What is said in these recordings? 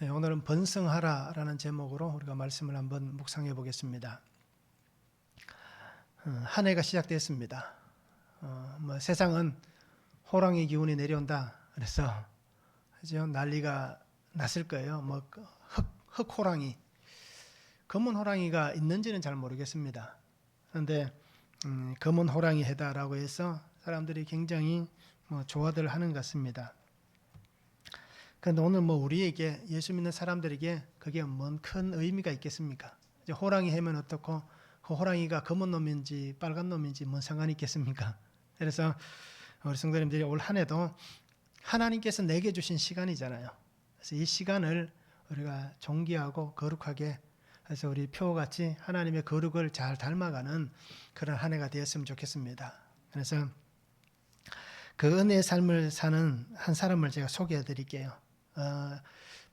오늘은 번성하라라는 제목으로 우리가 말씀을 한번 묵상해 보겠습니다. 한 해가 시작됐습니다. 세상은 호랑이 기운이 내려온다. 그래서 난리가 났을 거예요. 흑호랑이, 검은 호랑이가 있는지는 잘 모르겠습니다. 그런데 검은 호랑이 해다라고 해서 사람들이 굉장히 좋아들 하는 것 같습니다. 그런데 오늘 우리에게, 예수 믿는 사람들에게 그게 뭔 큰 의미가 있겠습니까? 이제 호랑이 하면 어떻고, 그 호랑이가 검은 놈인지 빨간 놈인지 뭔 상관이 있겠습니까? 그래서 우리 성도님들이 올 한 해도 하나님께서 내게 주신 시간이잖아요. 그래서 이 시간을 우리가 존귀하고 거룩하게 해서 우리 표같이 하나님의 거룩을 잘 닮아가는 그런 한 해가 되었으면 좋겠습니다. 그래서 그 은혜의 삶을 사는 한 사람을 제가 소개해 드릴게요.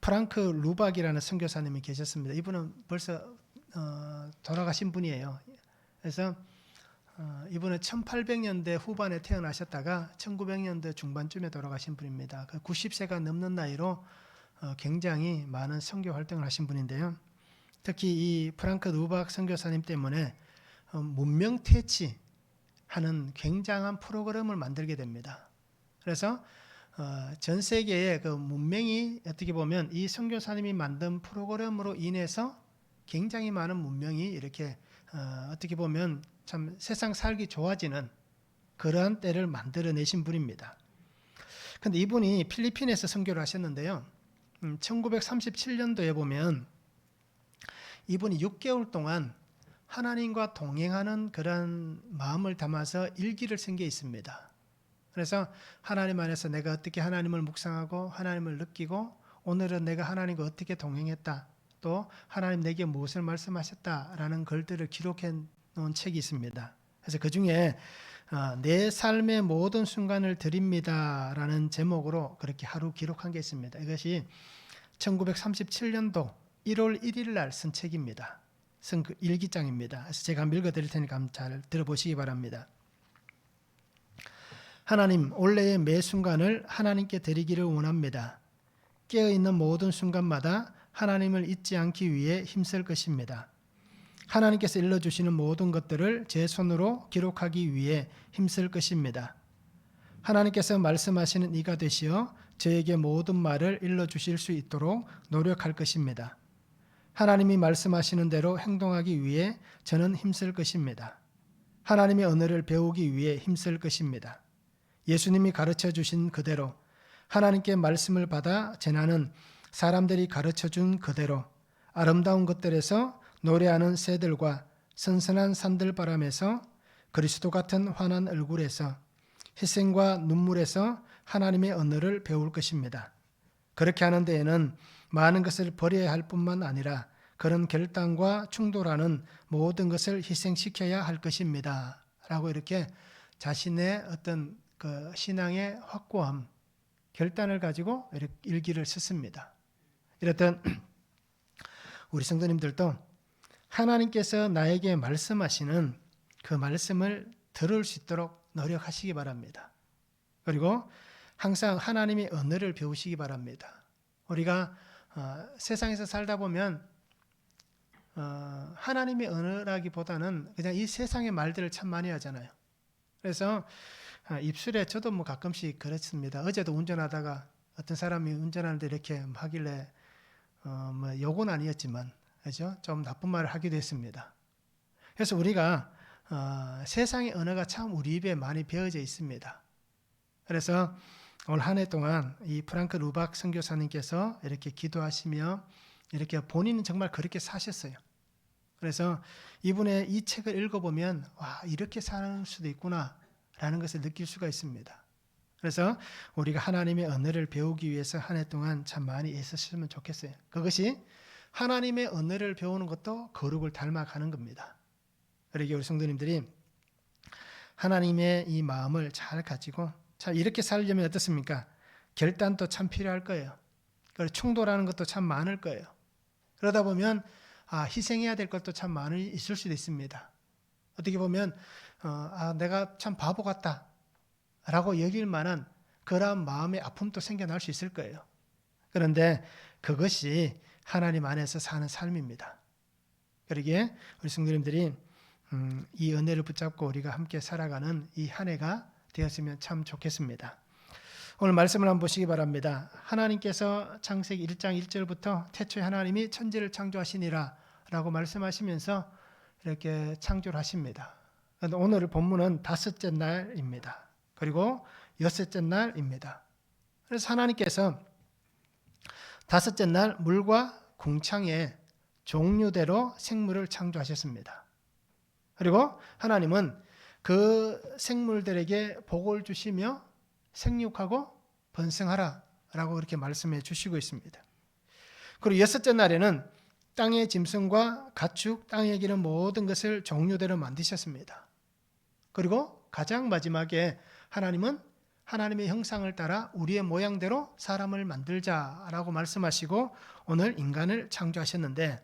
프랑크 루박이라는 선교사님이 계셨습니다. 이분은 벌써 돌아가신 분이에요. 그래서 이분은 1800년대 후반에 태어나셨다가 1900년대 중반쯤에 돌아가신 분입니다. 90세가 넘는 나이로 굉장히 많은 선교 활동을 하신 분인데요. 특히 이 프랑크 루박 선교사님 때문에 문명 퇴치하는 굉장한 프로그램을 만들게 됩니다. 그래서 전 세계의 그 문명이 어떻게 보면 이 선교사님이 만든 프로그램으로 인해서 굉장히 많은 문명이 이렇게 어떻게 보면 참 세상 살기 좋아지는 그러한 때를 만들어내신 분입니다. 그런데 이분이 필리핀에서 선교를 하셨는데요. 1937년도에 보면 이분이 6개월 동안 하나님과 동행하는 그런 마음을 담아서 일기를 쓴 게 있습니다. 그래서 하나님 안에서 내가 어떻게 하나님을 묵상하고 하나님을 느끼고 오늘은 내가 하나님과 어떻게 동행했다, 또 하나님 내게 무엇을 말씀하셨다라는 글들을 기록해 놓은 책이 있습니다. 그래서 그 중에 내 삶의 모든 순간을 드립니다라는 제목으로 그렇게 하루 기록한 게 있습니다. 이것이 1937년도 1월 1일 날 쓴 책입니다. 쓴 그 일기장입니다. 그래서 제가 한번 읽어드릴 테니까 한번 잘 들어보시기 바랍니다. 하나님, 올해의 매 순간을 하나님께 드리기를 원합니다. 깨어있는 모든 순간마다 하나님을 잊지 않기 위해 힘쓸 것입니다. 하나님께서 일러주시는 모든 것들을 제 손으로 기록하기 위해 힘쓸 것입니다. 하나님께서 말씀하시는 이가 되시어 저에게 모든 말을 일러주실 수 있도록 노력할 것입니다. 하나님이 말씀하시는 대로 행동하기 위해 저는 힘쓸 것입니다. 하나님의 언어를 배우기 위해 힘쓸 것입니다. 예수님이 가르쳐 주신 그대로 하나님께 말씀을 받아 전하는 사람들이 가르쳐 준 그대로 아름다운 것들에서 노래하는 새들과 선선한 산들바람에서 그리스도 같은 환한 얼굴에서 희생과 눈물에서 하나님의 언어를 배울 것입니다. 그렇게 하는 데에는 많은 것을 버려야 할 뿐만 아니라 그런 결단과 충돌하는 모든 것을 희생시켜야 할 것입니다. 라고 이렇게 자신의 어떤 그 신앙의 확고함, 결단을 가지고 일기를 썼습니다. 이랬던 우리 성도님들도 하나님께서 나에게 말씀하시는 그 말씀을 들을 수 있도록 노력하시기 바랍니다. 그리고 항상 하나님의 언어를 배우시기 바랍니다. 우리가 세상에서 살다 보면 하나님의 언어라기보다는 그냥 이 세상의 말들을 참 많이 하잖아요. 그래서 입술에 저도 가끔씩 그렇습니다. 어제도 운전하다가 어떤 사람이 운전하는데 이렇게 하길래 욕은 아니었지만 그죠? 좀 나쁜 말을 하기도 했습니다. 그래서 우리가 세상의 언어가 참 우리 입에 많이 배어져 있습니다. 그래서 올 한 해 동안 이 프랑크 루박 선교사님께서 이렇게 기도하시며 이렇게 본인은 정말 그렇게 사셨어요. 그래서 이분의 이 책을 읽어보면 와, 이렇게 사는 수도 있구나 라는 것을 느낄 수가 있습니다. 그래서 우리가 하나님의 언어를 배우기 위해서 한 해 동안 참 많이 애쓰시면 좋겠어요. 그것이 하나님의 언어를 배우는 것도 거룩을 닮아가는 겁니다. 그러기 우리 성도님들이 하나님의 이 마음을 잘 가지고 참 이렇게 살려면 어떻습니까? 결단도 참 필요할 거예요. 그리고 충돌하는 것도 참 많을 거예요. 그러다 보면 희생해야 될 것도 참 많이 있을 수도 있습니다. 어떻게 보면 내가 참 바보 같다 라고 여길 만한 그러한 마음의 아픔도 생겨날 수 있을 거예요. 그런데 그것이 하나님 안에서 사는 삶입니다. 그러기에 우리 성도님들이 이 은혜를 붙잡고 우리가 함께 살아가는 이 한 해가 되었으면 참 좋겠습니다. 오늘 말씀을 한번 보시기 바랍니다. 하나님께서 창세기 1장 1절부터 태초에 하나님이 천지를 창조하시니라 라고 말씀하시면서 이렇게 창조를 하십니다. 오늘 본문은 다섯째 날입니다. 그리고 여섯째 날입니다. 그래서 하나님께서 다섯째 날 물과 궁창에 종류대로 생물을 창조하셨습니다. 그리고 하나님은 그 생물들에게 복을 주시며 생육하고 번성하라 라고 그렇게 말씀해 주시고 있습니다. 그리고 여섯째 날에는 땅의 짐승과 가축, 땅에 기는 모든 것을 종류대로 만드셨습니다. 그리고 가장 마지막에 하나님은 하나님의 형상을 따라 우리의 모양대로 사람을 만들자라고 말씀하시고 오늘 인간을 창조하셨는데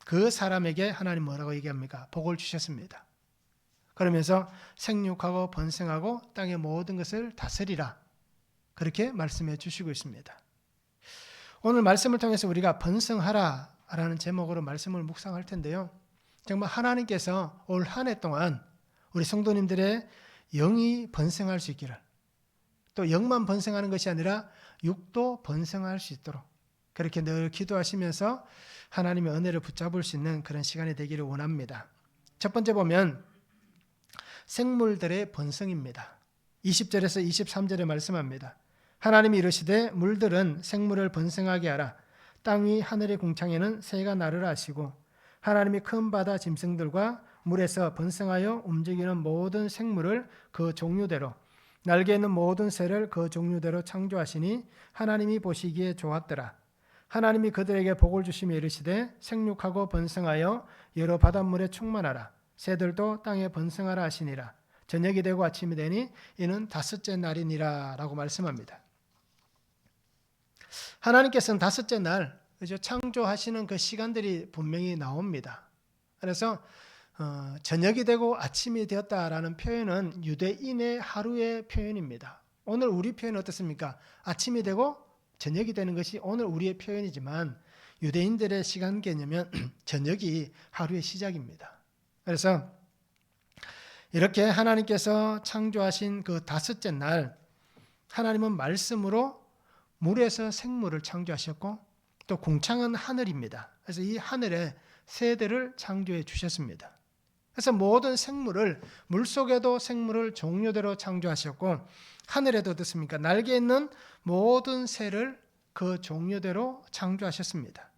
그 사람에게 하나님 뭐라고 얘기합니까? 복을 주셨습니다. 그러면서 생육하고 번성하고 땅의 모든 것을 다스리라 그렇게 말씀해 주시고 있습니다. 오늘 말씀을 통해서 우리가 번성하라 라는 제목으로 말씀을 묵상할 텐데요. 정말 하나님께서 올 한 해 동안 우리 성도님들의 영이 번성할 수 있기를, 또 영만 번성하는 것이 아니라 육도 번성할 수 있도록 그렇게 늘 기도하시면서 하나님의 은혜를 붙잡을 수 있는 그런 시간이 되기를 원합니다. 첫 번째 보면 생물들의 번성입니다. 20절에서 23절에 말씀합니다. 하나님이 이르시되 물들은 생물을 번성하게 하라. 땅 위 하늘의 궁창에는 새가 나르라 하시고 하나님이 큰 바다 짐승들과 물에서 번성하여 움직이는 모든 생물을 그 종류대로 날개 있는 모든 새를 그 종류대로 창조하시니 하나님이 보시기에 좋았더라. 하나님이 그들에게 복을 주시며 이르시되 생육하고 번성하여 여러 바닷물에 충만하라. 새들도 땅에 번성하라 하시니라. 저녁이 되고 아침이 되니 이는 다섯째 날이니라 라고 말씀합니다. 하나님께서는 다섯째 날 창조하시는 그 시간들이 분명히 나옵니다. 그래서 저녁이 되고 아침이 되었다라는 표현은 유대인의 하루의 표현입니다. 오늘 우리 표현은 어떻습니까? 아침이 되고 저녁이 되는 것이 오늘 우리의 표현이지만 유대인들의 시간 개념은 저녁이 하루의 시작입니다. 그래서 이렇게 하나님께서 창조하신 그 다섯째 날 하나님은 말씀으로 물에서 생물을 창조하셨고 또 궁창은 하늘입니다. 그래서 이 하늘에 새들을 창조해 주셨습니다. 그래서 모든 생물을 물속에도 생물을 종류대로 창조하셨고 하늘에도 어떻습니까? 날개 있는 모든 새를 그 종류대로 창조하셨습니다.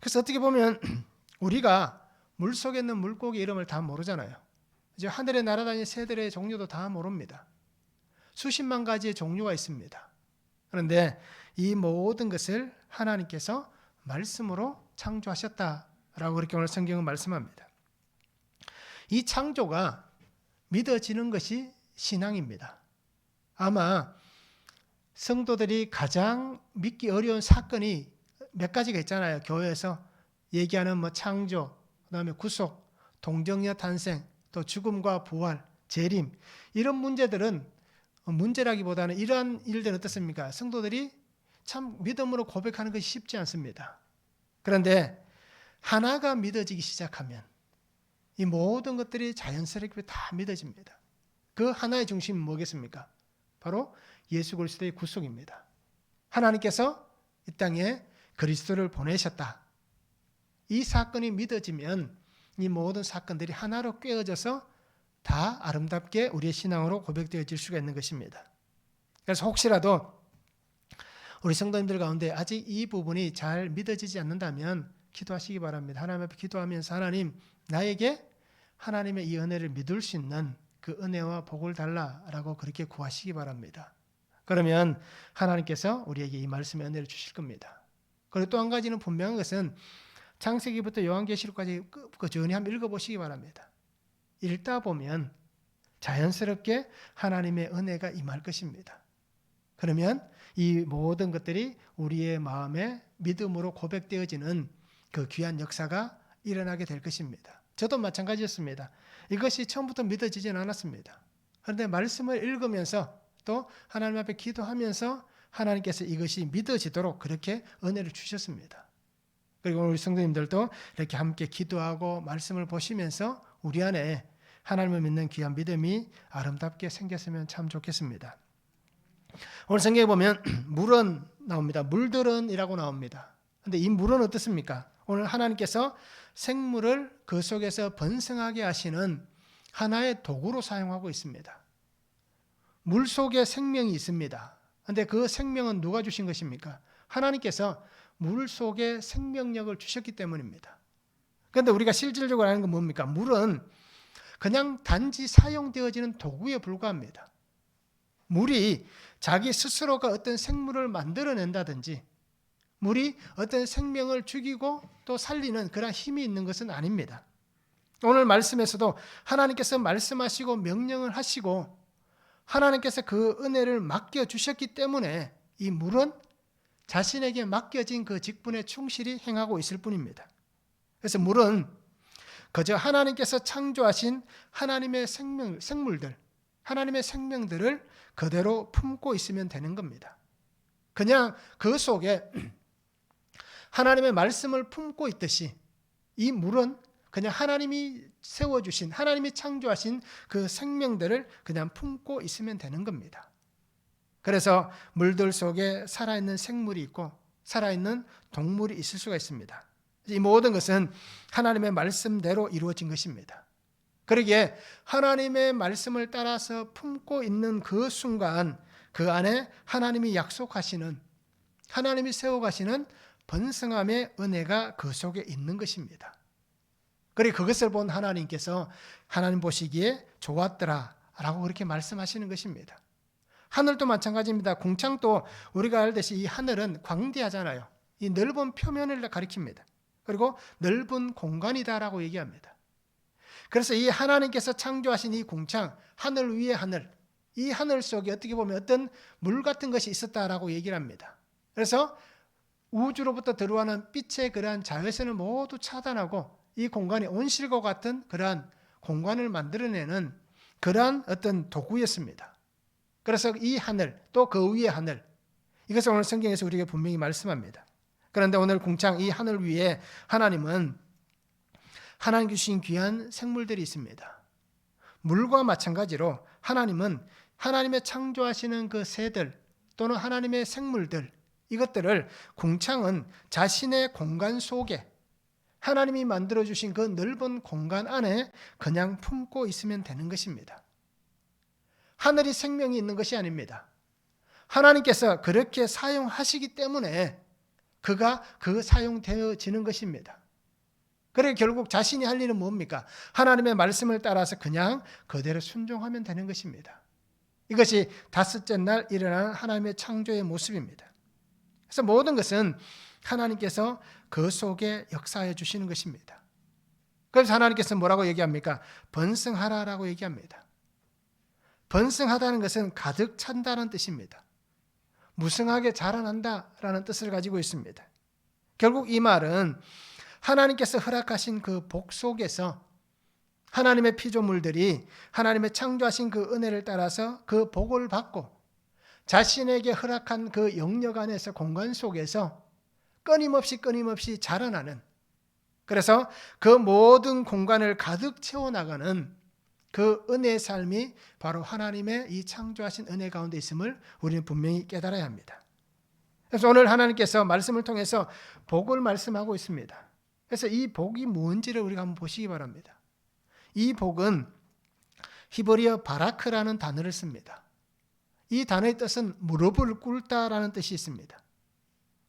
그래서 어떻게 보면 우리가 물속에 있는 물고기 이름을 다 모르잖아요. 이제 하늘에 날아다니는 새들의 종류도 다 모릅니다. 수십만 가지의 종류가 있습니다. 그런데 이 모든 것을 하나님께서 말씀으로 창조하셨다라고 그렇게 오늘 성경은 말씀합니다. 이 창조가 믿어지는 것이 신앙입니다. 아마 성도들이 가장 믿기 어려운 사건이 몇 가지가 있잖아요. 교회에서 얘기하는 창조, 그다음에 구속, 동정녀 탄생, 또 죽음과 부활, 재림 이런 문제들은 문제라기보다는 이러한 일들은 어떻습니까? 성도들이 참 믿음으로 고백하는 것이 쉽지 않습니다. 그런데 하나가 믿어지기 시작하면 이 모든 것들이 자연스럽게 다 믿어집니다. 그 하나의 중심은 뭐겠습니까? 바로 예수 그리스도의 구속입니다. 하나님께서 이 땅에 그리스도를 보내셨다. 이 사건이 믿어지면 이 모든 사건들이 하나로 꿰어져서 다 아름답게 우리의 신앙으로 고백되어질 수가 있는 것입니다. 그래서 혹시라도 우리 성도님들 가운데 아직 이 부분이 잘 믿어지지 않는다면 기도하시기 바랍니다. 하나님 앞에 기도하면서 하나님 나에게 하나님의 이 은혜를 믿을 수 있는 그 은혜와 복을 달라라고 그렇게 구하시기 바랍니다. 그러면 하나님께서 우리에게 이 말씀의 은혜를 주실 겁니다. 그리고 또 한 가지는 분명한 것은 창세기부터 요한계시록까지 꾸준히 한번 읽어보시기 바랍니다. 읽다 보면 자연스럽게 하나님의 은혜가 임할 것입니다. 그러면 이 모든 것들이 우리의 마음에 믿음으로 고백되어지는 그 귀한 역사가 일어나게 될 것입니다. 저도 마찬가지였습니다. 이것이 처음부터 믿어지진 않았습니다. 그런데 말씀을 읽으면서 또 하나님 앞에 기도하면서 하나님께서 이것이 믿어지도록 그렇게 은혜를 주셨습니다. 그리고 우리 성도님들도 이렇게 함께 기도하고 말씀을 보시면서 우리 안에 하나님을 믿는 귀한 믿음이 아름답게 생겼으면 참 좋겠습니다. 오늘 성경에 보면 물은 나옵니다. 물들은이라고 나옵니다. 그런데 이 물은 어떻습니까? 오늘 하나님께서 생물을 그 속에서 번성하게 하시는 하나의 도구로 사용하고 있습니다. 물 속에 생명이 있습니다. 그런데 그 생명은 누가 주신 것입니까? 하나님께서 물 속에 생명력을 주셨기 때문입니다. 그런데 우리가 실질적으로 아는 건 뭡니까? 물은 그냥 단지 사용되어지는 도구에 불과합니다. 물이 자기 스스로가 어떤 생물을 만들어낸다든지 물이 어떤 생명을 죽이고 또 살리는 그런 힘이 있는 것은 아닙니다. 오늘 말씀에서도 하나님께서 말씀하시고 명령을 하시고 하나님께서 그 은혜를 맡겨주셨기 때문에 이 물은 자신에게 맡겨진 그 직분에 충실히 행하고 있을 뿐입니다. 그래서 물은 그저 하나님께서 창조하신 하나님의 생물들, 하나님의 생명들을 그대로 품고 있으면 되는 겁니다. 그냥 그 속에 하나님의 말씀을 품고 있듯이 이 물은 그냥 하나님이 세워주신, 하나님이 창조하신 그 생명들을 그냥 품고 있으면 되는 겁니다. 그래서 물들 속에 살아있는 생물이 있고 살아있는 동물이 있을 수가 있습니다. 이 모든 것은 하나님의 말씀대로 이루어진 것입니다. 그러기에 하나님의 말씀을 따라서 품고 있는 그 순간 그 안에 하나님이 약속하시는, 하나님이 세워가시는 번성함의 은혜가 그 속에 있는 것입니다. 그리고 그것을 본 하나님께서 하나님 보시기에 좋았더라 라고 그렇게 말씀하시는 것입니다. 하늘도 마찬가지입니다. 궁창도 우리가 알듯이 이 하늘은 광대하잖아요. 이 넓은 표면을 가리킵니다. 그리고 넓은 공간이다라고 얘기합니다. 그래서 이 하나님께서 창조하신 이 궁창, 하늘 위의 하늘, 이 하늘 속에 어떻게 보면 어떤 물 같은 것이 있었다라고 얘기를 합니다. 그래서 우주로부터 들어오는 빛의 그러한 자외선을 모두 차단하고 이 공간이 온실과 같은 그러한 공간을 만들어내는 그러한 어떤 도구였습니다. 그래서 이 하늘, 또 그 위의 하늘, 이것을 오늘 성경에서 우리에게 분명히 말씀합니다. 그런데 오늘 궁창 이 하늘 위에 하나님은 하나님 주신 귀한 생물들이 있습니다. 물과 마찬가지로 하나님은 하나님의 창조하시는 그 새들 또는 하나님의 생물들, 이것들을 궁창은 자신의 공간 속에 하나님이 만들어주신 그 넓은 공간 안에 그냥 품고 있으면 되는 것입니다. 하늘이 생명이 있는 것이 아닙니다. 하나님께서 그렇게 사용하시기 때문에 그가 사용되어지는 것입니다. 그래 결국 자신이 할 일은 뭡니까? 하나님의 말씀을 따라서 그냥 그대로 순종하면 되는 것입니다. 이것이 다섯째 날 일어나는 하나님의 창조의 모습입니다. 그래서 모든 것은 하나님께서 그 속에 역사해 주시는 것입니다. 그래서 하나님께서 뭐라고 얘기합니까? 번성하라라고 얘기합니다. 번성하다는 것은 가득 찬다는 뜻입니다. 무성하게 자라난다라는 뜻을 가지고 있습니다. 결국 이 말은 하나님께서 허락하신 그 복 속에서 하나님의 피조물들이 하나님의 창조하신 그 은혜를 따라서 그 복을 받고 자신에게 허락한 그 영역 안에서 공간 속에서 끊임없이 자라나는, 그래서 그 모든 공간을 가득 채워나가는 그 은혜의 삶이 바로 하나님의 이 창조하신 은혜 가운데 있음을 우리는 분명히 깨달아야 합니다. 그래서 오늘 하나님께서 말씀을 통해서 복을 말씀하고 있습니다. 그래서 이 복이 뭔지를 우리가 한번 보시기 바랍니다. 이 복은 히브리어 바라크라는 단어를 씁니다. 이 단어의 뜻은 무릎을 꿇다라는 뜻이 있습니다.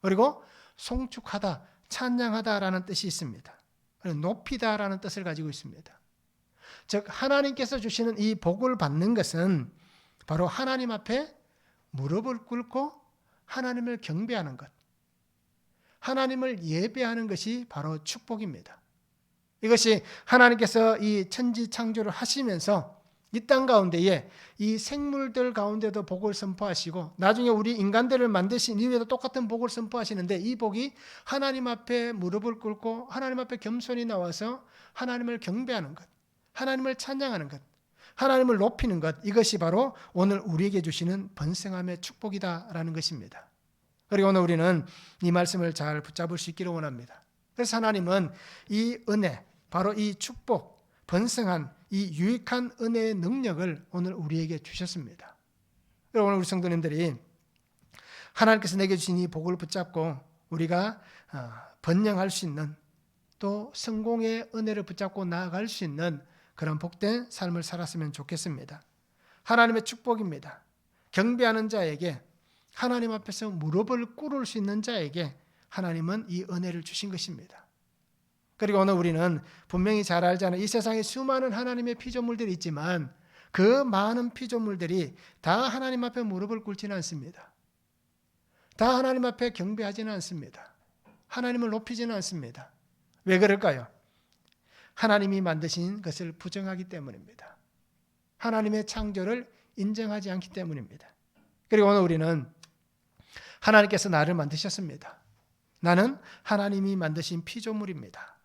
그리고 송축하다, 찬양하다라는 뜻이 있습니다. 그리고 높이다라는 뜻을 가지고 있습니다. 즉 하나님께서 주시는 이 복을 받는 것은 바로 하나님 앞에 무릎을 꿇고 하나님을 경배하는 것, 하나님을 예배하는 것이 바로 축복입니다. 이것이 하나님께서 이 천지 창조를 하시면서 이 땅 가운데에 이 생물들 가운데도 복을 선포하시고 나중에 우리 인간들을 만드신 이후에도 똑같은 복을 선포하시는데 이 복이 하나님 앞에 무릎을 꿇고 하나님 앞에 겸손히 나와서 하나님을 경배하는 것, 하나님을 찬양하는 것, 하나님을 높이는 것, 이것이 바로 오늘 우리에게 주시는 번성함의 축복이다라는 것입니다. 그리고 오늘 우리는 이 말씀을 잘 붙잡을 수 있기를 원합니다. 그래서 하나님은 이 은혜, 바로 이 축복, 번성한 이 유익한 은혜의 능력을 오늘 우리에게 주셨습니다. 그리고 오늘 우리 성도님들이 하나님께서 내게 주신 이 복을 붙잡고 우리가 번영할 수 있는, 또 성공의 은혜를 붙잡고 나아갈 수 있는 그런 복된 삶을 살았으면 좋겠습니다. 하나님의 축복입니다. 경배하는 자에게, 하나님 앞에서 무릎을 꿇을 수 있는 자에게 하나님은 이 은혜를 주신 것입니다. 그리고 오늘 우리는 분명히 잘 알잖아요. 이 세상에 수많은 하나님의 피조물들이 있지만 그 많은 피조물들이 다 하나님 앞에 무릎을 꿇지는 않습니다. 다 하나님 앞에 경배하지는 않습니다. 하나님을 높이지는 않습니다. 왜 그럴까요? 하나님이 만드신 것을 부정하기 때문입니다. 하나님의 창조를 인정하지 않기 때문입니다. 그리고 오늘 우리는 하나님께서 나를 만드셨습니다. 나는 하나님이 만드신 피조물입니다.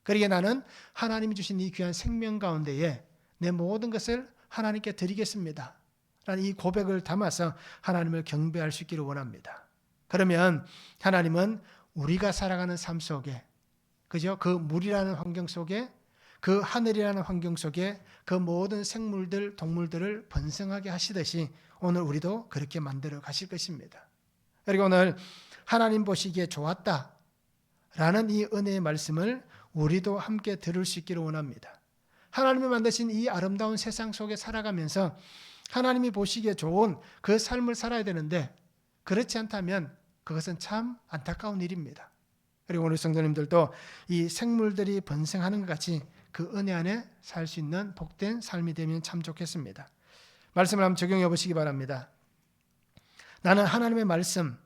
그러기에 나는 하나님이 주신 이 귀한 생명 가운데에 내 모든 것을 하나님께 드리겠습니다. 라는 이 고백을 담아서 하나님을 경배할 수 있기를 원합니다. 그러면 하나님은 우리가 살아가는 삶 속에, 그죠? 그 물이라는 환경 속에, 그 하늘이라는 환경 속에 그 모든 생물들, 동물들을 번성하게 하시듯이 오늘 우리도 그렇게 만들어 가실 것입니다. 그리고 오늘 하나님 보시기에 좋았다 라는 이 은혜의 말씀을 우리도 함께 들을 수 있기를 원합니다. 하나님이 만드신 이 아름다운 세상 속에 살아가면서 하나님이 보시기에 좋은 그 삶을 살아야 되는데 그렇지 않다면 그것은 참 안타까운 일입니다. 그리고 오늘 성도님들도 이 생물들이 번성하는 것 같이 그 은혜 안에 살 수 있는 복된 삶이 되면 참 좋겠습니다. 말씀을 한번 적용해 보시기 바랍니다. 나는 하나님의 말씀,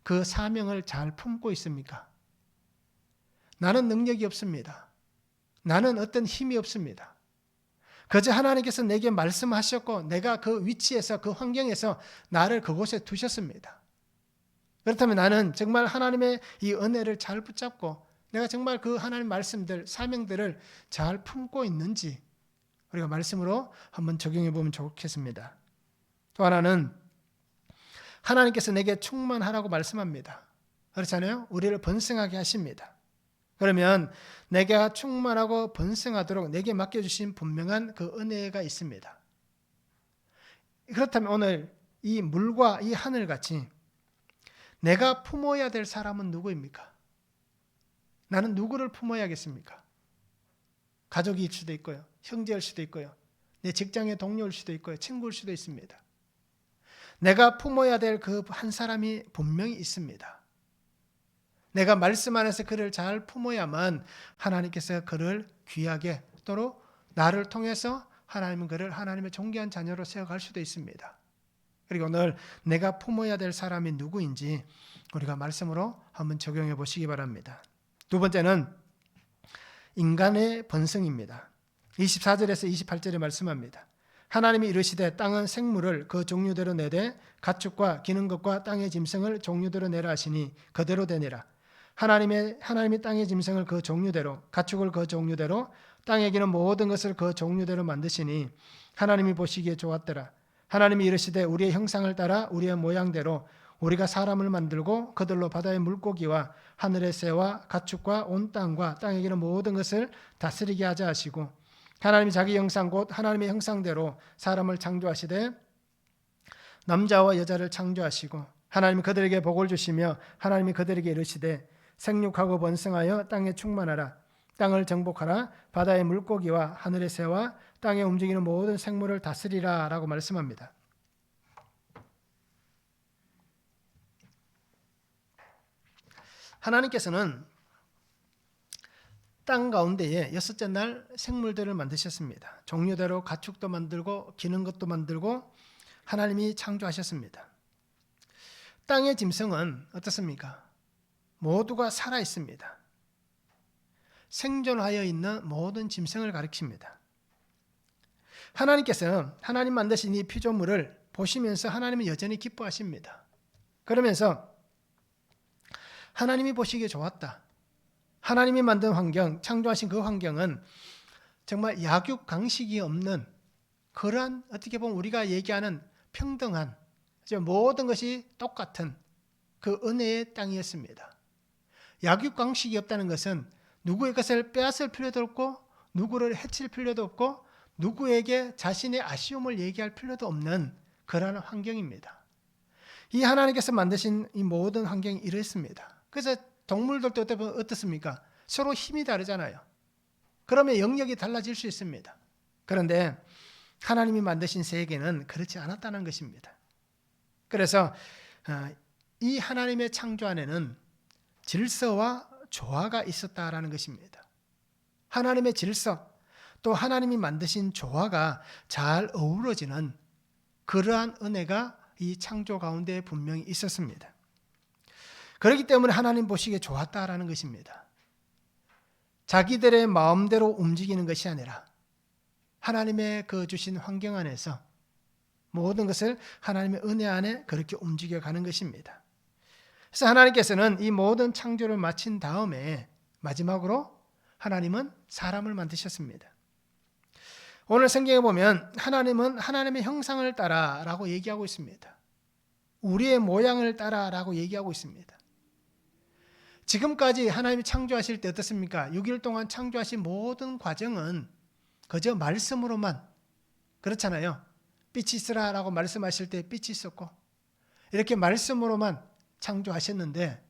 그 사명을 잘 품고 있습니까? 나는 능력이 없습니다. 나는 어떤 힘이 없습니다. 그저 하나님께서 내게 말씀하셨고 내가 그 위치에서, 그 환경에서 나를 그곳에 두셨습니다. 그렇다면 나는 정말 하나님의 이 은혜를 잘 붙잡고 내가 정말 그 하나님 말씀들, 사명들을 잘 품고 있는지 우리가 말씀으로 한번 적용해 보면 좋겠습니다. 또 하나는 하나님께서 내게 충만하라고 말씀합니다. 그렇잖아요? 우리를 번성하게 하십니다. 그러면 내가 충만하고 번성하도록 내게 맡겨주신 분명한 그 은혜가 있습니다. 그렇다면 오늘 이 물과 이 하늘같이 내가 품어야 될 사람은 누구입니까? 나는 누구를 품어야겠습니까? 가족일 수도 있고요. 형제일 수도 있고요. 내 직장의 동료일 수도 있고요. 친구일 수도 있습니다. 내가 품어야 될 그 한 사람이 분명히 있습니다. 내가 말씀 안에서 그를 잘 품어야만 하나님께서 그를 귀하게 또는 나를 통해서 하나님은 그를 하나님의 존귀한 자녀로 세워갈 수도 있습니다. 그리고 오늘 내가 품어야 될 사람이 누구인지 우리가 말씀으로 한번 적용해 보시기 바랍니다. 두 번째는 인간의 번성입니다. 24절에서 28절에 말씀합니다. 하나님이 이르시되 땅은 생물을 그 종류대로 내되 가축과 기는 것과 땅의 짐승을 종류대로 내라 하시니 그대로 되니라. 하나님이 땅의 짐승을 그 종류대로, 가축을 그 종류대로, 땅에 기는 모든 것을 그 종류대로 만드시니 하나님이 보시기에 좋았더라. 하나님이 이르시되 우리의 형상을 따라 우리의 모양대로 우리가 사람을 만들고 그들로 바다의 물고기와 하늘의 새와 가축과 온 땅과 땅에 기는 모든 것을 다스리게 하자 하시고 하나님이 자기 형상 곧 하나님의 형상대로 사람을 창조하시되 남자와 여자를 창조하시고 하나님이 그들에게 복을 주시며 하나님이 그들에게 이르시되 생육하고 번성하여 땅에 충만하라. 땅을 정복하라. 바다의 물고기와 하늘의 새와 땅에 움직이는 모든 생물을 다스리라 라고 말씀합니다. 하나님께서는 땅 가운데에 여섯째 날 생물들을 만드셨습니다. 종류대로 가축도 만들고 기는 것도 만들고 하나님이 창조하셨습니다. 땅의 짐승은 어떻습니까? 모두가 살아 있습니다. 생존하여 있는 모든 짐승을 가리킵니다. 하나님께서 하나님 만드신 이 피조물을 보시면서 하나님은 여전히 기뻐하십니다. 그러면서 하나님이 보시기에 좋았다. 하나님이 만든 환경, 창조하신 그 환경은 정말 약육강식이 없는 그러한 어떻게 보면 우리가 얘기하는 평등한 모든 것이 똑같은 그 은혜의 땅이었습니다. 약육강식이 없다는 것은 누구의 것을 빼앗을 필요도 없고 누구를 해칠 필요도 없고 누구에게 자신의 아쉬움을 얘기할 필요도 없는 그러한 환경입니다. 이 하나님께서 만드신 이 모든 환경이 이랬습니다. 그래서 동물들도 어떻습니까? 서로 힘이 다르잖아요. 그러면 영역이 달라질 수 있습니다. 그런데 하나님이 만드신 세계는 그렇지 않았다는 것입니다. 그래서 이 하나님의 창조 안에는 질서와 조화가 있었다라는 것입니다. 하나님의 질서 또 하나님이 만드신 조화가 잘 어우러지는 그러한 은혜가 이 창조 가운데 분명히 있었습니다. 그렇기 때문에 하나님 보시기에 좋았다라는 것입니다. 자기들의 마음대로 움직이는 것이 아니라 하나님의 그 주신 환경 안에서 모든 것을 하나님의 은혜 안에 그렇게 움직여가는 것입니다. 그래서 하나님께서는 이 모든 창조를 마친 다음에 마지막으로 하나님은 사람을 만드셨습니다. 오늘 성경에 보면 하나님은 하나님의 형상을 따라라고 얘기하고 있습니다. 우리의 모양을 따라라고 얘기하고 있습니다. 지금까지 하나님이 창조하실 때 어떻습니까? 6일 동안 창조하신 모든 과정은 그저 말씀으로만 그렇잖아요. 빛이 있으라라고 말씀하실 때 빛이 있었고 이렇게 말씀으로만 창조하셨는데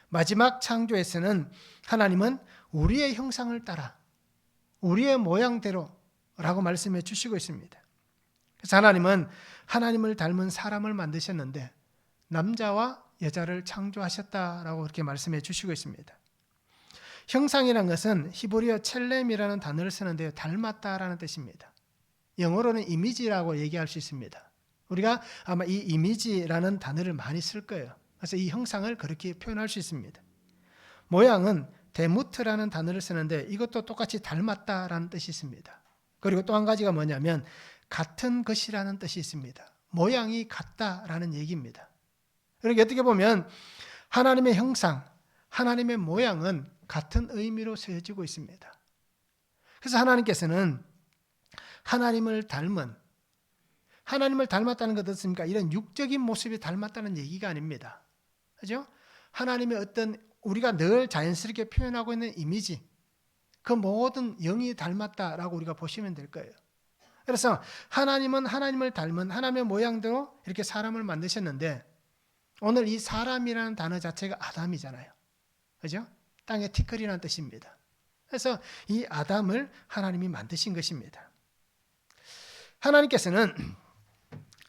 마지막 창조에서는 하나님은 우리의 형상을 따라 우리의 모양대로 라고 말씀해 주시고 있습니다. 그래서 하나님은 하나님을 닮은 사람을 만드셨는데 남자와 여자를 창조하셨다라고 그렇게 말씀해 주시고 있습니다. 형상이라는 것은 히브리어 첼렘이라는 단어를 쓰는데요. 닮았다라는 뜻입니다. 영어로는 이미지라고 얘기할 수 있습니다. 우리가 아마 이 이미지라는 단어를 많이 쓸 거예요. 그래서 이 형상을 그렇게 표현할 수 있습니다. 모양은 데무트라는 단어를 쓰는데 이것도 똑같이 닮았다라는 뜻이 있습니다. 그리고 또 한 가지가 뭐냐면 같은 것이라는 뜻이 있습니다. 모양이 같다라는 얘기입니다. 그렇게 어떻게 보면 하나님의 형상, 하나님의 모양은 같은 의미로 쓰여지고 있습니다. 그래서 하나님께서는 하나님을 닮았다는 것 어떻습니까? 이런 육적인 모습이 닮았다는 얘기가 아닙니다. 그죠? 하나님의 어떤 우리가 늘 자연스럽게 표현하고 있는 이미지, 그 모든 영이 닮았다라고 우리가 보시면 될 거예요. 그래서 하나님은 하나님을 닮은 하나님의 모양대로 이렇게 사람을 만드셨는데 오늘 이 사람이라는 단어 자체가 아담이잖아요. 그죠? 땅의 티끌이라는 뜻입니다. 그래서 이 아담을 하나님이 만드신 것입니다. 하나님께서는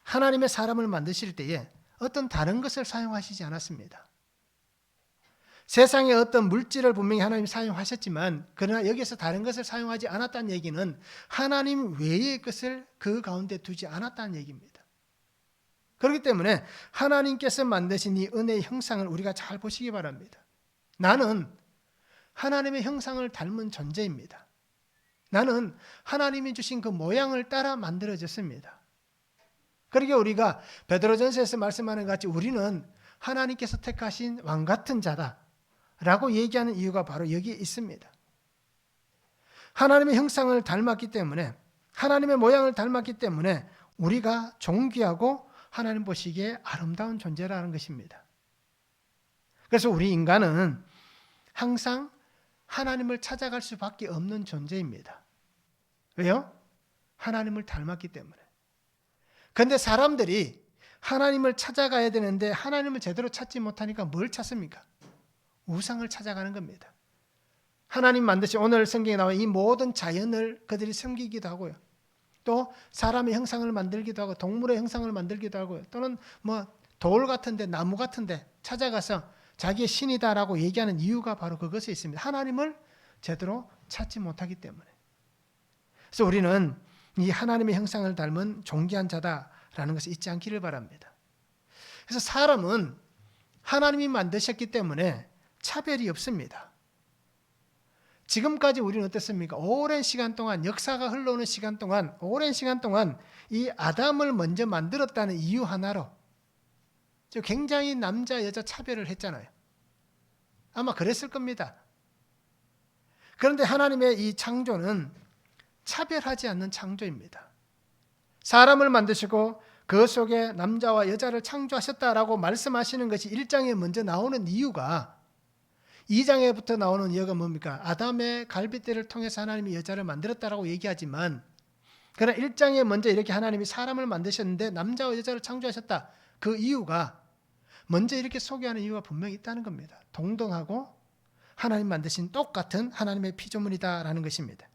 하나님의 사람을 만드실 때에 어떤 다른 것을 사용하시지 않았습니다. 세상의 어떤 물질을 분명히 하나님이 사용하셨지만 그러나 여기서 다른 것을 사용하지 않았다는 얘기는 하나님 외의 것을 그 가운데 두지 않았다는 얘기입니다. 그렇기 때문에 하나님께서 만드신 이 은혜의 형상을 우리가 잘 보시기 바랍니다. 나는 하나님의 형상을 닮은 존재입니다. 나는 하나님이 주신 그 모양을 따라 만들어졌습니다. 그러게 우리가 베드로전서에서 말씀하는 것 같이 우리는 하나님께서 택하신 왕 같은 자다라고 얘기하는 이유가 바로 여기에 있습니다. 하나님의 형상을 닮았기 때문에 하나님의 모양을 닮았기 때문에 우리가 존귀하고 하나님 보시기에 아름다운 존재라는 것입니다. 그래서 우리 인간은 항상 하나님을 찾아갈 수밖에 없는 존재입니다. 왜요? 하나님을 닮았기 때문에. 그런데 사람들이 하나님을 찾아가야 되는데 하나님을 제대로 찾지 못하니까 뭘 찾습니까? 우상을 찾아가는 겁니다. 하나님 만드신 오늘 성경에 나와 이 모든 자연을 그들이 섬기기도 하고요. 또 사람의 형상을 만들기도 하고 동물의 형상을 만들기도 하고요. 또는 돌 같은데 나무 같은데 찾아가서 자기의 신이다라고 얘기하는 이유가 바로 그것에 있습니다. 하나님을 제대로 찾지 못하기 때문에. 그래서 우리는 이 하나님의 형상을 닮은 존귀한 자다라는 것을 잊지 않기를 바랍니다. 그래서 사람은 하나님이 만드셨기 때문에 차별이 없습니다. 지금까지 우리는 어땠습니까? 오랜 시간 동안 역사가 흘러오는 시간 동안 오랜 시간 동안 이 아담을 먼저 만들었다는 이유 하나로 굉장히 남자 여자 차별을 했잖아요. 아마 그랬을 겁니다. 그런데 하나님의 이 창조는 차별하지 않는 창조입니다. 사람을 만드시고 그 속에 남자와 여자를 창조하셨다라고 말씀하시는 것이 1장에 먼저 나오는 이유가 2장에부터 나오는 이유가 뭡니까? 아담의 갈빗대를 통해서 하나님이 여자를 만들었다라고 얘기하지만 그러나 1장에 먼저 이렇게 하나님이 사람을 만드셨는데 남자와 여자를 창조하셨다. 그 이유가 먼저 이렇게 소개하는 이유가 분명히 있다는 겁니다. 동등하고 하나님 만드신 똑같은 하나님의 피조물이다라는 것입니다.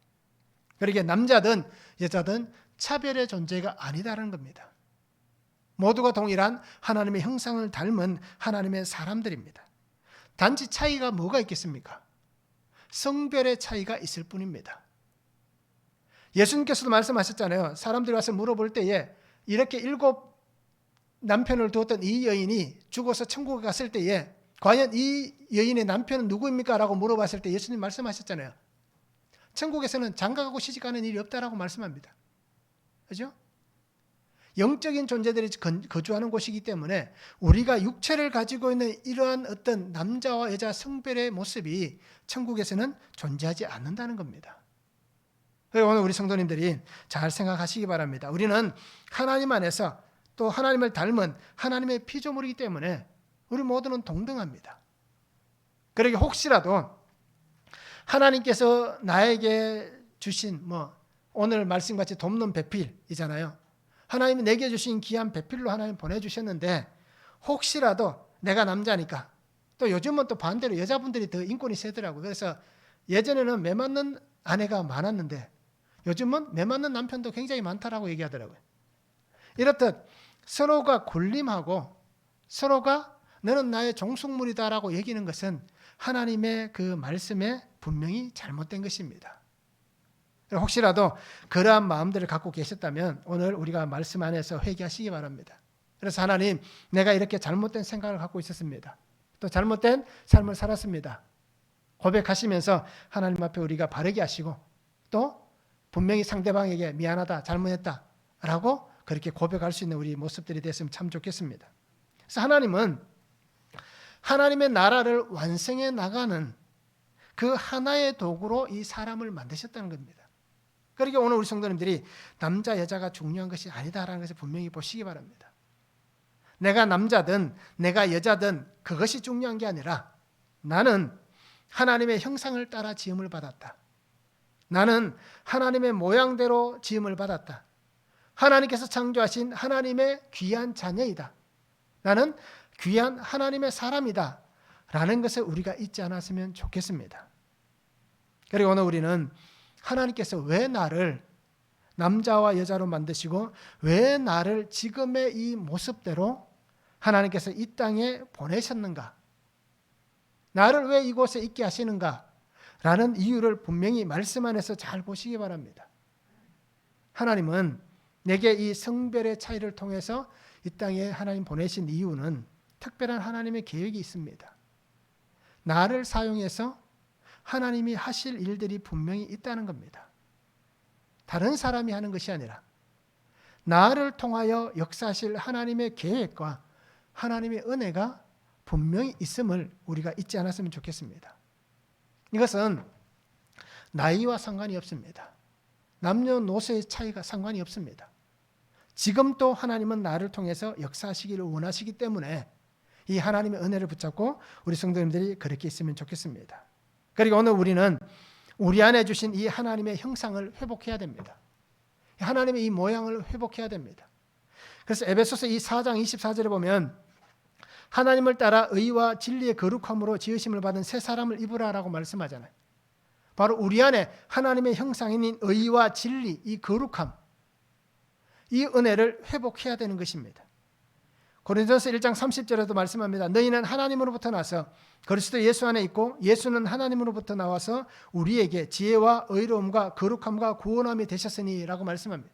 그러기에 남자든 여자든 차별의 존재가 아니다라는 겁니다. 모두가 동일한 하나님의 형상을 닮은 하나님의 사람들입니다. 단지 차이가 뭐가 있겠습니까? 성별의 차이가 있을 뿐입니다. 예수님께서도 말씀하셨잖아요. 사람들이 와서 물어볼 때에 이렇게 7 남편을 두었던 이 여인이 죽어서 천국에 갔을 때에 과연 이 여인의 남편은 누구입니까? 라고 물어봤을 때 예수님 말씀하셨잖아요. 천국에서는 장가가고 시집가는 일이 없다라고 말씀합니다. 그렇죠? 영적인 존재들이 거주하는 곳이기 때문에 우리가 육체를 가지고 있는 이러한 어떤 남자와 여자 성별의 모습이 천국에서는 존재하지 않는다는 겁니다. 그래서 오늘 우리 성도님들이 잘 생각하시기 바랍니다. 우리는 하나님 안에서 또 하나님을 닮은 하나님의 피조물이기 때문에 우리 모두는 동등합니다. 그러게 혹시라도 하나님께서 나에게 주신 오늘 말씀같이 돕는 배필이잖아요. 하나님이 내게 주신 귀한 배필로 하나님 보내주셨는데 혹시라도 내가 남자니까 또 요즘은 또 반대로 여자분들이 더 인권이 세더라고요. 그래서 예전에는 매 맞는 아내가 많았는데 요즘은 매 맞는 남편도 굉장히 많다라고 얘기하더라고요. 이렇듯 서로가 군림하고 서로가 너는 나의 종속물이다라고 얘기하는 것은 하나님의 그 말씀에 분명히 잘못된 것입니다. 혹시라도 그러한 마음들을 갖고 계셨다면 오늘 우리가 말씀 안에서 회개하시기 바랍니다. 그래서 하나님, 내가 이렇게 잘못된 생각을 갖고 있었습니다. 또 잘못된 삶을 살았습니다. 고백하시면서 하나님 앞에 우리가 바르게 하시고 또 분명히 상대방에게 미안하다, 잘못했다 라고 그렇게 고백할 수 있는 우리 모습들이 됐으면 참 좋겠습니다. 그래서 하나님은 하나님의 나라를 완성해 나가는 그 하나의 도구로 이 사람을 만드셨다는 겁니다. 그러니까 오늘 우리 성도님들이 남자 여자가 중요한 것이 아니다라는 것을 분명히 보시기 바랍니다. 내가 남자든 내가 여자든 그것이 중요한 게 아니라 나는 하나님의 형상을 따라 지음을 받았다. 나는 하나님의 모양대로 지음을 받았다. 하나님께서 창조하신 하나님의 귀한 자녀이다. 나는 귀한 하나님의 사람이다. 라는 것을 우리가 잊지 않았으면 좋겠습니다. 그리고 오늘 우리는 하나님께서 왜 나를 남자와 여자로 만드시고 왜 나를 지금의 이 모습대로 하나님께서 이 땅에 보내셨는가? 나를 왜 이곳에 있게 하시는가? 라는 이유를 분명히 말씀 안에서 잘 보시기 바랍니다. 하나님은 내게 이 성별의 차이를 통해서 이 땅에 하나님 보내신 이유는 특별한 하나님의 계획이 있습니다. 나를 사용해서 하나님이 하실 일들이 분명히 있다는 겁니다. 다른 사람이 하는 것이 아니라 나를 통하여 역사하실 하나님의 계획과 하나님의 은혜가 분명히 있음을 우리가 잊지 않았으면 좋겠습니다. 이것은 나이와 상관이 없습니다. 남녀노소의 차이가 상관이 없습니다. 지금도 하나님은 나를 통해서 역사하시기를 원하시기 때문에 이 하나님의 은혜를 붙잡고 우리 성도님들이 그렇게 있으면 좋겠습니다. 그리고 오늘 우리는 우리 안에 주신 이 하나님의 형상을 회복해야 됩니다. 하나님의 이 모양을 회복해야 됩니다. 그래서 에베소서 이 4장 24절에 보면 하나님을 따라 의와 진리의 거룩함으로 지으심을 받은 새 사람을 입으라라고 말씀하잖아요. 바로 우리 안에 하나님의 형상인 의와 진리, 이 거룩함, 이 은혜를 회복해야 되는 것입니다. 고린도전서 1장 30절에도 말씀합니다. 너희는 하나님으로부터 나서 그리스도 예수 안에 있고 예수는 하나님으로부터 나와서 우리에게 지혜와 의로움과 거룩함과 구원함이 되셨으니 라고 말씀합니다.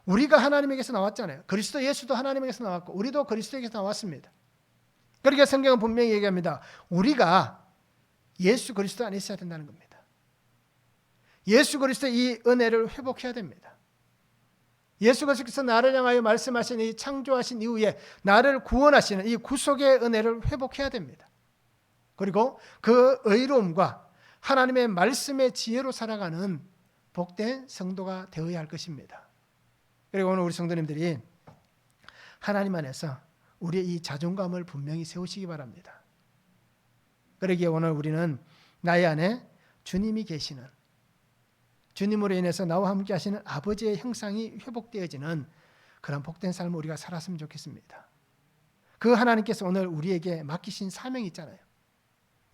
우리가 하나님에게서 나왔잖아요. 그리스도 예수도 하나님에게서 나왔고 우리도 그리스도에게서 나왔습니다. 그러니까 성경은 분명히 얘기합니다. 우리가 예수 그리스도 안에 있어야 된다는 겁니다. 예수 그리스도 이 은혜를 회복해야 됩니다. 예수 그리스도께서 나를 향하여 말씀하신 이 창조하신 이후에 나를 구원하시는 이 구속의 은혜를 회복해야 됩니다. 그리고 그 의로움과 하나님의 말씀의 지혜로 살아가는 복된 성도가 되어야 할 것입니다. 그리고 오늘 우리 성도님들이 하나님 안에서 우리의 이 자존감을 분명히 세우시기 바랍니다. 그러기에 오늘 우리는 나의 안에 주님이 계시는, 주님으로 인해서 나와 함께 하시는 아버지의 형상이 회복되어지는 그런 복된 삶을 우리가 살았으면 좋겠습니다. 그 하나님께서 오늘 우리에게 맡기신 사명이 있잖아요.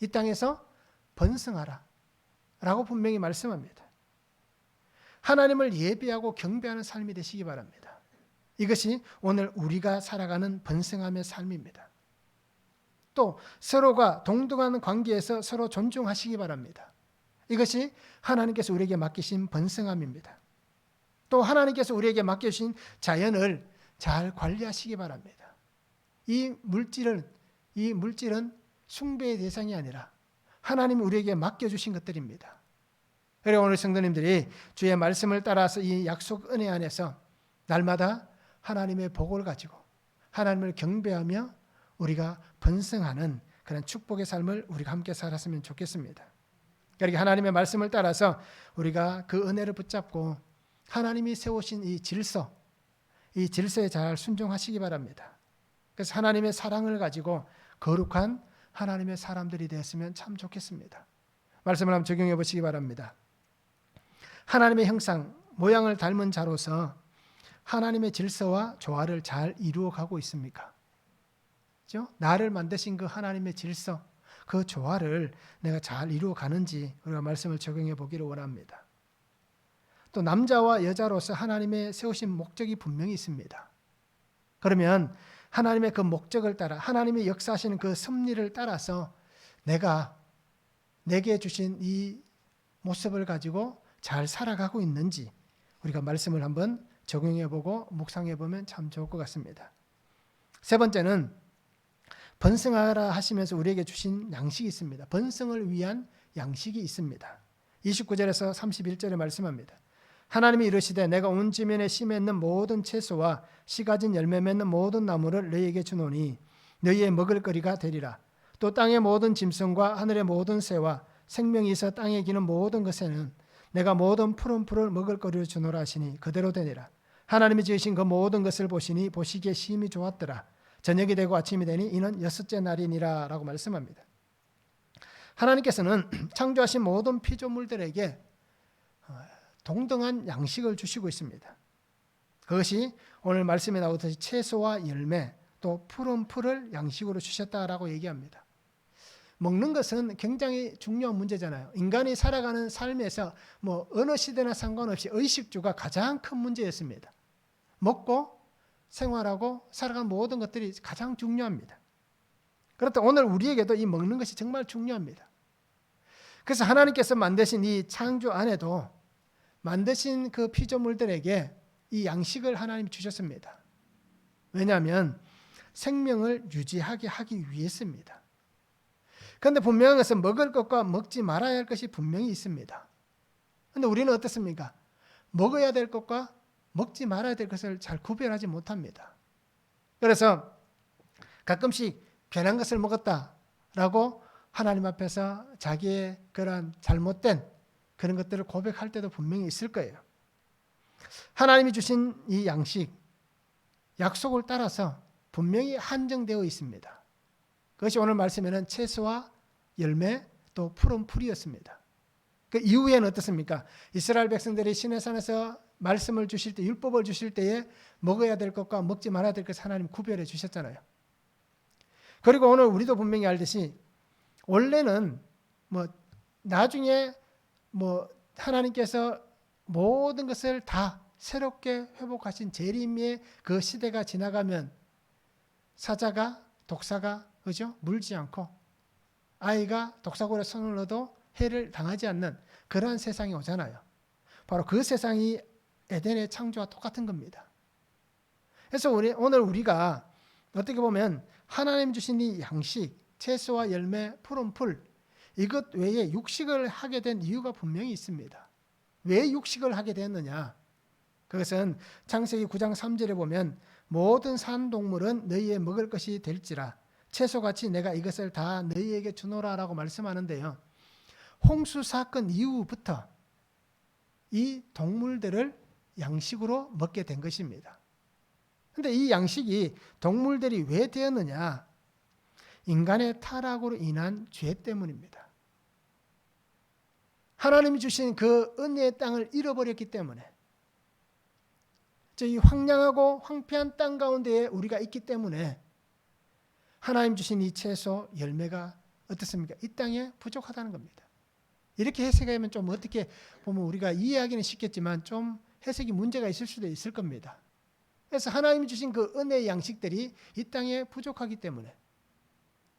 이 땅에서 번성하라 라고 분명히 말씀합니다. 하나님을 예배하고 경배하는 삶이 되시기 바랍니다. 이것이 오늘 우리가 살아가는 번성함의 삶입니다. 또 서로가 동등한 관계에서 서로 존중하시기 바랍니다. 이것이 하나님께서 우리에게 맡기신 번성함입니다. 또 하나님께서 우리에게 맡겨주신 자연을 잘 관리하시기 바랍니다. 이 물질은 숭배의 대상이 아니라 하나님이 우리에게 맡겨주신 것들입니다. 그리고 오늘 성도님들이 주의 말씀을 따라서 이 약속 은혜 안에서 날마다 하나님의 복을 가지고 하나님을 경배하며 우리가 번성하는 그런 축복의 삶을 우리가 함께 살았으면 좋겠습니다. 그러니까 하나님의 말씀을 따라서 우리가 그 은혜를 붙잡고 하나님이 세우신 이 질서에 잘 순종하시기 바랍니다. 그래서 하나님의 사랑을 가지고 거룩한 하나님의 사람들이 되었으면 참 좋겠습니다. 말씀을 한번 적용해 보시기 바랍니다. 하나님의 형상, 모양을 닮은 자로서 하나님의 질서와 조화를 잘 이루어가고 있습니까? 그렇죠? 나를 만드신 그 하나님의 질서, 그 조화를 내가 잘 이루어가는지 우리가 말씀을 적용해 보기를 원합니다. 또 남자와 여자로서 하나님의 세우신 목적이 분명히 있습니다. 그러면 하나님의 그 목적을 따라 하나님의 역사하시는 그 섭리를 따라서 내게 주신 이 모습을 가지고 잘 살아가고 있는지 우리가 말씀을 한번 적용해 보고 묵상해 보면 참 좋을 것 같습니다. 세 번째는 번성하라 하시면서 우리에게 주신 양식이 있습니다. 번성을 위한 양식이 있습니다. 29절에서 31절에 말씀합니다. 하나님이 이르시되 내가 온 지면에 씨 맺는 모든 채소와 씨 가진 열매 맺는 모든 나무를 너희에게 주노니 너희의 먹을 거리가 되리라. 또 땅의 모든 짐승과 하늘의 모든 새와 생명이 있어 땅에 기는 모든 것에는 내가 모든 푸른 풀을 먹을 거리로 주노라 하시니 그대로 되니라. 하나님이 지으신 그 모든 것을 보시니 보시기에 심히 좋았더라. 저녁이 되고 아침이 되니 이는 여섯째 날이니라 라고 말씀합니다. 하나님께서는 창조하신 모든 피조물들에게 동등한 양식을 주시고 있습니다. 그것이 오늘 말씀에 나오듯이 채소와 열매 또 푸른 풀을 양식으로 주셨다라고 얘기합니다. 먹는 것은 굉장히 중요한 문제잖아요. 인간이 살아가는 삶에서 어느 시대나 상관없이 의식주가 가장 큰 문제였습니다. 먹고 생활하고 살아가는 모든 것들이 가장 중요합니다. 그렇다 오늘 우리에게도 이 먹는 것이 정말 중요합니다. 그래서 하나님께서 만드신 이 창조 안에도 만드신 그 피조물들에게 이 양식을 하나님이 주셨습니다. 왜냐하면 생명을 유지하게 하기 위해서입니다. 그런데 분명한 것은 먹을 것과 먹지 말아야 할 것이 분명히 있습니다. 그런데 우리는 어떻습니까? 먹어야 될 것과 먹지 말아야 될 것을 잘 구별하지 못합니다. 그래서 가끔씩 변한 것을 먹었다라고 하나님 앞에서 자기의 그런 잘못된 그런 것들을 고백할 때도 분명히 있을 거예요. 하나님이 주신 이 양식, 약속을 따라서 분명히 한정되어 있습니다. 그것이 오늘 말씀에는 채소와 열매 또 푸른 풀이었습니다. 그 이후에는 어떻습니까? 이스라엘 백성들이 시내산에서 말씀을 주실 때, 율법을 주실 때에 먹어야 될 것과 먹지 말아야 될 것을 하나님 구별해 주셨잖아요. 그리고 오늘 우리도 분명히 알듯이 원래는 나중에 하나님께서 모든 것을 다 새롭게 회복하신 재림의 그 시대가 지나가면 사자가 독사가 그죠? 물지 않고 아이가 독사골에 손을 넣어도 해를 당하지 않는 그러한 세상이 오잖아요. 바로 그 세상이 에덴의 창조와 똑같은 겁니다. 그래서 오늘 우리가 어떻게 보면 하나님 주신 이 양식, 채소와 열매, 푸른 풀 이것 외에 육식을 하게 된 이유가 분명히 있습니다. 왜 육식을 하게 됐느냐? 그것은 창세기 9장 3절에 보면 모든 산 동물은 너희의 먹을 것이 될지라 채소같이 내가 이것을 다 너희에게 주노라라고 말씀하는데요. 홍수 사건 이후부터 이 동물들을 양식으로 먹게 된 것입니다. 그런데 이 양식이 동물들이 왜 되었느냐? 인간의 타락으로 인한 죄 때문입니다. 하나님이 주신 그 은혜의 땅을 잃어버렸기 때문에, 이 황량하고 황폐한 땅 가운데에 우리가 있기 때문에 하나님 주신 이 채소 열매가 어떻습니까? 이 땅에 부족하다는 겁니다. 이렇게 해석하면 좀 어떻게 보면 우리가 이해하기는 쉽겠지만 좀 해석이 문제가 있을 수도 있을 겁니다. 그래서 하나님이 주신 그 은혜의 양식들이 이 땅에 부족하기 때문에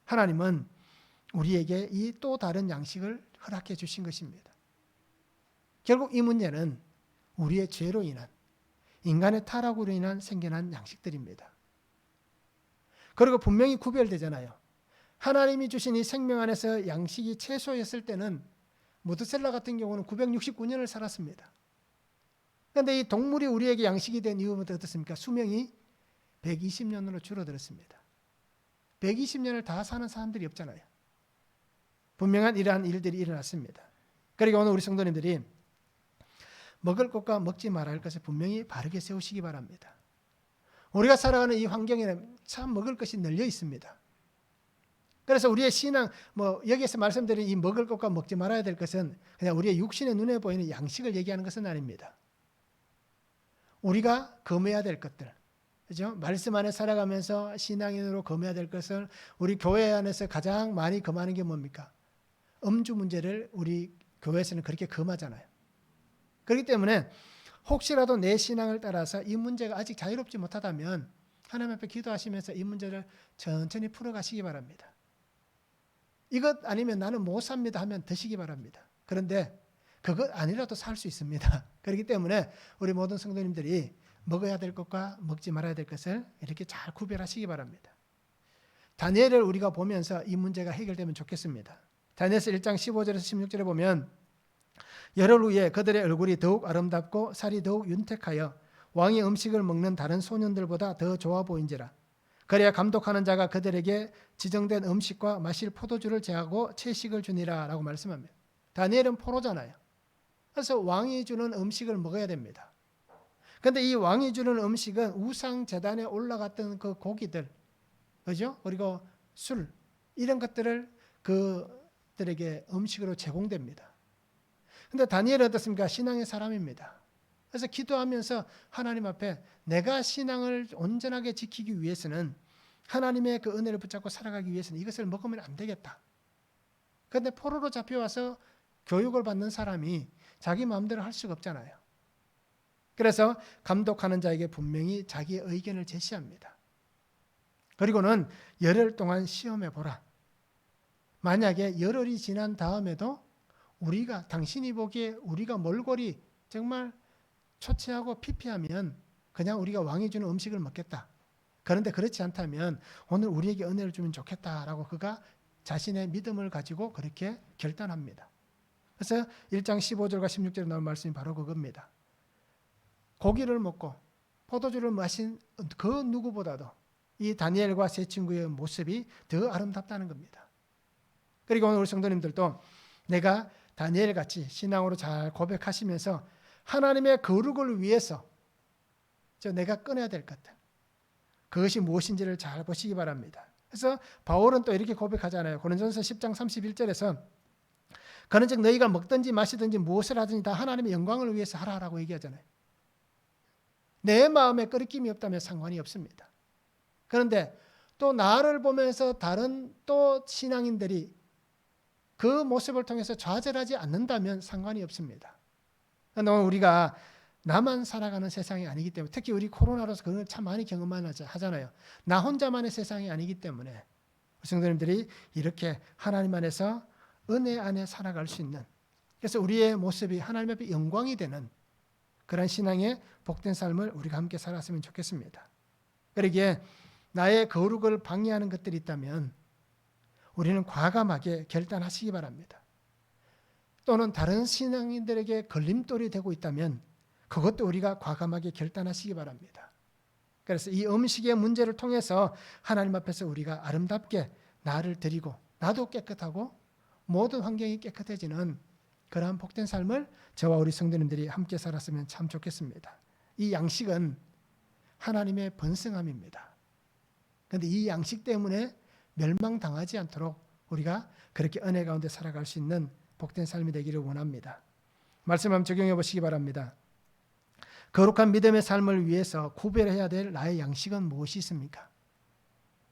하나님은 우리에게 이 또 다른 양식을 허락해 주신 것입니다. 결국 이 문제는 우리의 죄로 인한, 인간의 타락으로 인한 생겨난 양식들입니다. 그리고 분명히 구별되잖아요. 하나님이 주신 이 생명 안에서 양식이 채소였을 때는 무드셀라 같은 경우는 969년을 살았습니다. 그런데 이 동물이 우리에게 양식이 된 이후부터 어떻습니까? 수명이 120년으로 줄어들었습니다. 120년을 다 사는 사람들이 없잖아요. 분명한 이러한 일들이 일어났습니다. 그러니까 오늘 우리 성도님들이 먹을 것과 먹지 말아야 할 것을 분명히 바르게 세우시기 바랍니다. 우리가 살아가는 이 환경에는 참 먹을 것이 널려 있습니다. 그래서 우리의 신앙, 여기에서 말씀드린 이 먹을 것과 먹지 말아야 될 것은 그냥 우리의 육신의 눈에 보이는 양식을 얘기하는 것은 아닙니다. 우리가 검해야 될 것들, 그죠? 말씀 안에 살아가면서 신앙인으로 검해야 될 것을 우리 교회 안에서 가장 많이 검하는 게 뭡니까? 음주 문제를 우리 교회에서는 그렇게 검하잖아요. 그렇기 때문에 혹시라도 내 신앙을 따라서 이 문제가 아직 자유롭지 못하다면 하나님 앞에 기도하시면서 이 문제를 천천히 풀어가시기 바랍니다. 이것 아니면 나는 못 삽니다 하면 드시기 바랍니다. 그런데 그것 아니라도 살 수 있습니다. 그렇기 때문에 우리 모든 성도님들이 먹어야 될 것과 먹지 말아야 될 것을 이렇게 잘 구별하시기 바랍니다. 다니엘을 우리가 보면서 이 문제가 해결되면 좋겠습니다. 다니엘서 1장 15절에서 16절에 보면 열흘 후에 그들의 얼굴이 더욱 아름답고 살이 더욱 윤택하여 왕의 음식을 먹는 다른 소년들보다 더 좋아 보인지라. 그래야 감독하는 자가 그들에게 지정된 음식과 마실 포도주를 제하고 채식을 주니라 라고 말씀합니다. 다니엘은 포로잖아요. 그래서 왕이 주는 음식을 먹어야 됩니다. 그런데 이 왕이 주는 음식은 우상 제단에 올라갔던 그 고기들, 그죠? 그리고 술, 이런 것들을 그들에게 음식으로 제공됩니다. 그런데 다니엘은 어떻습니까? 신앙의 사람입니다. 그래서 기도하면서 하나님 앞에 내가 신앙을 온전하게 지키기 위해서는 하나님의 그 은혜를 붙잡고 살아가기 위해서는 이것을 먹으면 안 되겠다. 그런데 포로로 잡혀와서 교육을 받는 사람이 자기 마음대로 할 수가 없잖아요. 그래서 감독하는 자에게 분명히 자기의 의견을 제시합니다. 그리고는 열흘 동안 시험해 보라. 만약에 열흘이 지난 다음에도 당신이 보기에 우리가 몰골이 정말 초췌하고 피폐하면 그냥 우리가 왕이 주는 음식을 먹겠다. 그런데 그렇지 않다면 오늘 우리에게 은혜를 주면 좋겠다라고 그가 자신의 믿음을 가지고 그렇게 결단합니다. 그래서 1장 15절과 16절에 나온 말씀이 바로 그겁니다. 고기를 먹고 포도주를 마신 그 누구보다도 이 다니엘과 세 친구의 모습이 더 아름답다는 겁니다. 그리고 오늘 우리 성도님들도 내가 다니엘같이 신앙으로 잘 고백하시면서 하나님의 거룩을 위해서 내가 끊어야 될 것들, 그것이 무엇인지를 잘 보시기 바랍니다. 그래서 바울은 또 이렇게 고백하잖아요. 고린도전서 10장 31절에서 그런즉 너희가 먹든지 마시든지 무엇을 하든지 다 하나님의 영광을 위해서 하라라고 얘기하잖아요. 내 마음에 끄리낌이 없다면 상관이 없습니다. 그런데 또 나를 보면서 다른 또 신앙인들이 그 모습을 통해서 좌절하지 않는다면 상관이 없습니다. 너무 우리가 나만 살아가는 세상이 아니기 때문에, 특히 우리 코로나로서 그걸 참 많이 경험만 하잖아요. 나 혼자만의 세상이 아니기 때문에 성도님들이 이렇게 하나님 안에서 은혜 안에 살아갈 수 있는, 그래서 우리의 모습이 하나님 앞에 영광이 되는 그런 신앙의 복된 삶을 우리가 함께 살았으면 좋겠습니다. 그러기에 나의 거룩을 방해하는 것들이 있다면 우리는 과감하게 결단하시기 바랍니다. 또는 다른 신앙인들에게 걸림돌이 되고 있다면 그것도 우리가 과감하게 결단하시기 바랍니다. 그래서 이 음식의 문제를 통해서 하나님 앞에서 우리가 아름답게 나를 드리고 나도 깨끗하고 모든 환경이 깨끗해지는 그러한 복된 삶을 저와 우리 성도님들이 함께 살았으면 참 좋겠습니다. 이 양식은 하나님의 번성함입니다. 그런데 이 양식 때문에 멸망당하지 않도록 우리가 그렇게 은혜 가운데 살아갈 수 있는 복된 삶이 되기를 원합니다. 말씀 한번 적용해 보시기 바랍니다. 거룩한 믿음의 삶을 위해서 구별해야 될 나의 양식은 무엇이 있습니까?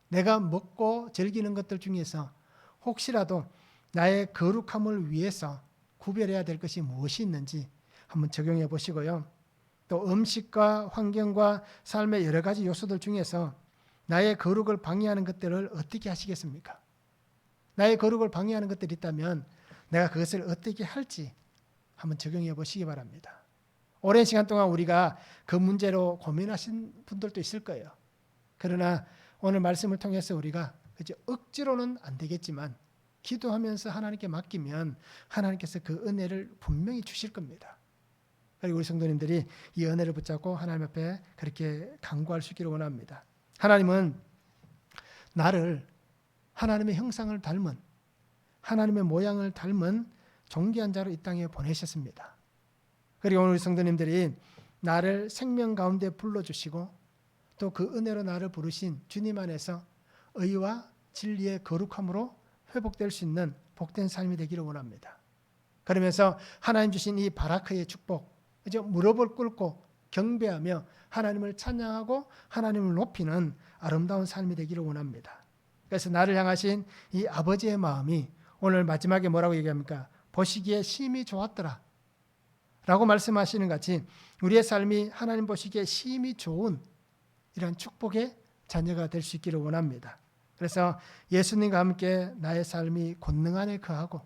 내가 먹고 즐기는 것들 중에서 혹시라도 나의 거룩함을 위해서 구별해야 될 것이 무엇이 있는지 한번 적용해 보시고요. 또 음식과 환경과 삶의 여러 가지 요소들 중에서 나의 거룩을 방해하는 것들을 어떻게 하시겠습니까? 나의 거룩을 방해하는 것들이 있다면 내가 그것을 어떻게 할지 한번 적용해 보시기 바랍니다. 오랜 시간 동안 우리가 그 문제로 고민하신 분들도 있을 거예요. 그러나 오늘 말씀을 통해서 우리가 억지로는 안 되겠지만 기도하면서 하나님께 맡기면 하나님께서 그 은혜를 분명히 주실 겁니다. 그리고 우리 성도님들이 이 은혜를 붙잡고 하나님 앞에 그렇게 간구할 수 있기를 원합니다. 하나님은 나를 하나님의 형상을 닮은, 하나님의 모양을 닮은 존귀한 자로 이 땅에 보내셨습니다. 그리고 오늘 우리 성도님들이 나를 생명 가운데 불러주시고 또 그 은혜로 나를 부르신 주님 안에서 의와 진리의 거룩함으로 회복될 수 있는 복된 삶이 되기를 원합니다. 그러면서 하나님 주신 이 바라크의 축복, 무릎을 꿇고 경배하며 하나님을 찬양하고 하나님을 높이는 아름다운 삶이 되기를 원합니다. 그래서 나를 향하신 이 아버지의 마음이 오늘 마지막에 뭐라고 얘기합니까? 보시기에 심히 좋았더라 라고 말씀하시는 같이 우리의 삶이 하나님 보시기에 심히 좋은 이런 축복의 자녀가 될 수 있기를 원합니다. 그래서 예수님과 함께 나의 삶이 권능 안에 거하고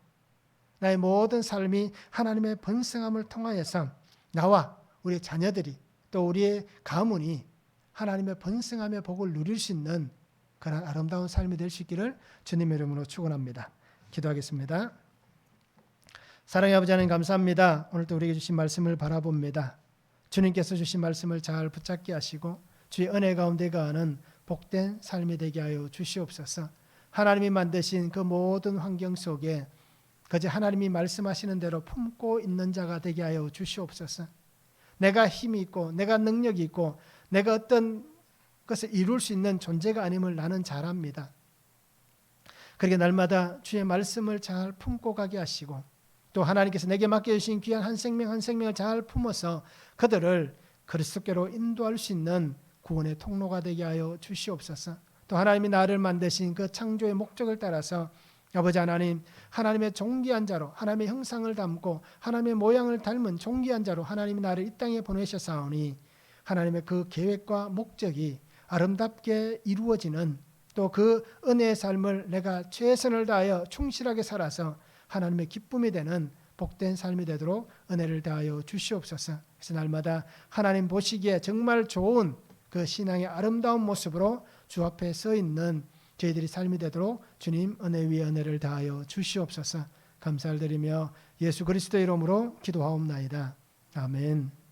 나의 모든 삶이 하나님의 번성함을 통하여서 나와 우리 자녀들이 또 우리의 가문이 하나님의 번성함의 복을 누릴 수 있는 그런 아름다운 삶이 될 수 있기를 주님의 이름으로 축원합니다. 기도하겠습니다. 사랑의 아버지 하나님 감사합니다. 오늘도 우리에게 주신 말씀을 바라봅니다. 주님께서 주신 말씀을 잘 붙잡게 하시고 주의 은혜 가운데 거하는 복된 삶이 되게 하여 주시옵소서. 하나님이 만드신 그 모든 환경 속에 그저 하나님이 말씀하시는 대로 품고 있는 자가 되게 하여 주시옵소서. 내가 힘이 있고 내가 능력이 있고 내가 어떤 것을 이룰 수 있는 존재가 아님을 나는 잘 압니다. 그렇게 날마다 주의 말씀을 잘 품고 가게 하시고 또 하나님께서 내게 맡겨주신 귀한 한 생명 한 생명을 잘 품어서 그들을 그리스도께로 인도할 수 있는 구원의 통로가 되게 하여 주시옵소서. 또 하나님이 나를 만드신 그 창조의 목적을 따라서 아버지 하나님, 하나님의 존귀한 자로 하나님의 형상을 담고 하나님의 모양을 닮은 존귀한 자로 하나님이 나를 이 땅에 보내셨사오니 하나님의 그 계획과 목적이 아름답게 이루어지는 또 그 은혜의 삶을 내가 최선을 다하여 충실하게 살아서 하나님의 기쁨이 되는 복된 삶이 되도록 은혜를 다하여 주시옵소서. 그래서 날마다 하나님 보시기에 정말 좋은 그 신앙의 아름다운 모습으로 주 앞에 서 있는 저희들이 삶이 되도록 주님 은혜 위에 은혜를 다하여 주시옵소서. 감사를 드리며 예수 그리스도의 이름으로 기도하옵나이다. 아멘.